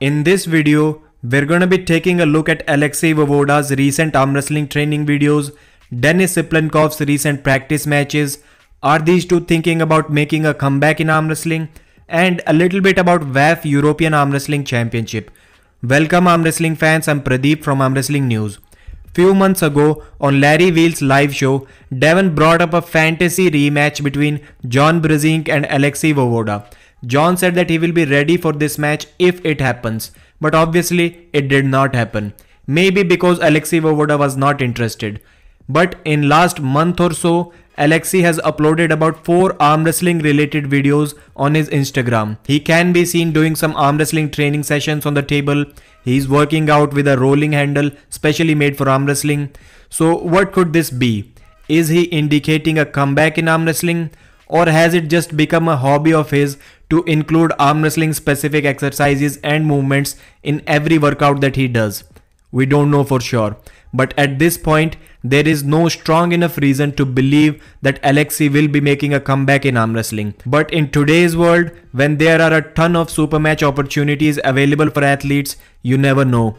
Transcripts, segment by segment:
In this video, we're gonna be taking a look at Alexei Voivoda's recent arm wrestling training videos, Denis Ciplenkov's recent practice matches, are these two thinking about making a comeback in arm wrestling, and a little bit about WAF European Arm Wrestling Championship. Welcome arm wrestling fans, I'm Pradeep from Arm Wrestling News. Few months ago, on Larry Wheel's live show, Devon brought up a fantasy rematch between John Brzenk and Alexei Voivoda. John said that he will be ready for this match if it happens, but obviously it did not happen. Maybe because Alexei Voivoda was not interested. But in last month or so, Alexei has uploaded about 4 arm wrestling related videos on his Instagram. He can be seen doing some arm wrestling training sessions on the table. He is working out with a rolling handle specially made for arm wrestling. So what could this be? Is he indicating a comeback in arm wrestling? Or has it just become a hobby of his to include arm wrestling specific exercises and movements in every workout that he does? We don't know for sure. But at this point, there is no strong enough reason to believe that Alexei will be making a comeback in arm wrestling. But in today's world, when there are a ton of super match opportunities available for athletes, you never know.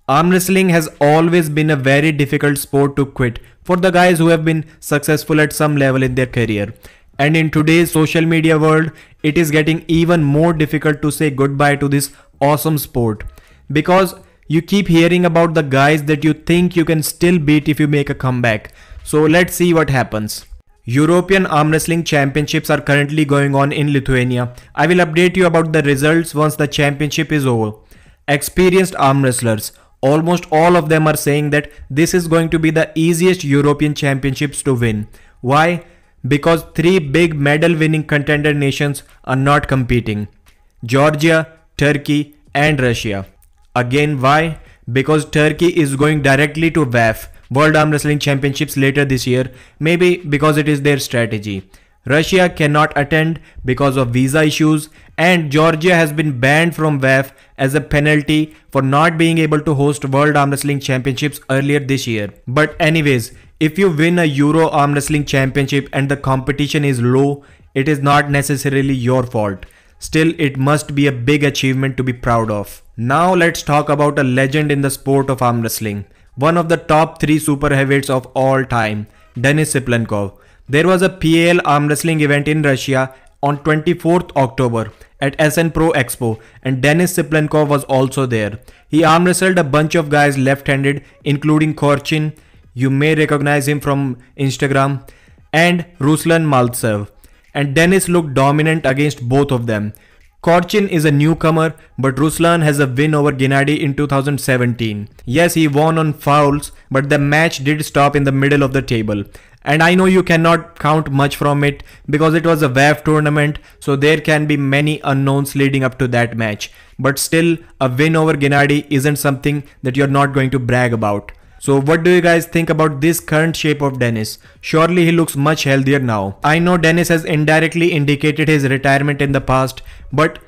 Arm wrestling has always been a very difficult sport to quit for the guys who have been successful at some level in their career. And in today's social media world, it is getting even more difficult to say goodbye to this awesome sport. Because you keep hearing about the guys that you think you can still beat if you make a comeback. So let's see what happens. European Arm Wrestling Championships are currently going on in Lithuania. I will update you about the results once the championship is over. Experienced arm wrestlers, almost all of them are saying that this is going to be the easiest European Championships to win. Why? Because 3 big medal winning contender nations are not competing: Georgia, Turkey and Russia. Again, why? Because Turkey is going directly to WAF, World Arm Wrestling Championships, later this year, maybe because it is their strategy. Russia cannot attend because of visa issues, and Georgia has been banned from WAF as a penalty for not being able to host World Arm Wrestling Championships earlier this year. But anyways, if you win a Euro Arm Wrestling Championship and the competition is low, it is not necessarily your fault. Still, it must be a big achievement to be proud of. Now let's talk about a legend in the sport of arm wrestling. One of the top 3 super heavyweights of all time, Denis Ciplenkov. There was a PAL arm wrestling event in Russia on 24th October at SN Pro Expo, and Denis Ciplenkov was also there. He arm wrestled a bunch of guys left-handed, including Korchin, you may recognize him from Instagram, and Ruslan Maltsev. And Denis looked dominant against both of them. Korchin is a newcomer, but Ruslan has a win over Gennady in 2017. Yes, he won on fouls, but the match did stop in the middle of the table. And I know you cannot count much from it because it was a WAF tournament, so there can be many unknowns leading up to that match. But still, a win over Gennady isn't something that you're not going to brag about. So what do you guys think about this current shape of Denis? Surely he looks much healthier now. I know Denis has indirectly indicated his retirement in the past, but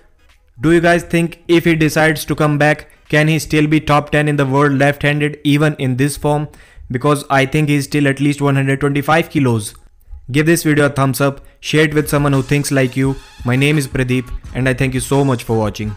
do you guys think if he decides to come back, can he still be top 10 in the world left-handed even in this form? Because I think he's still at least 125 kilos. Give this video a thumbs up, share it with someone who thinks like you. My name is Pradeep and I thank you so much for watching.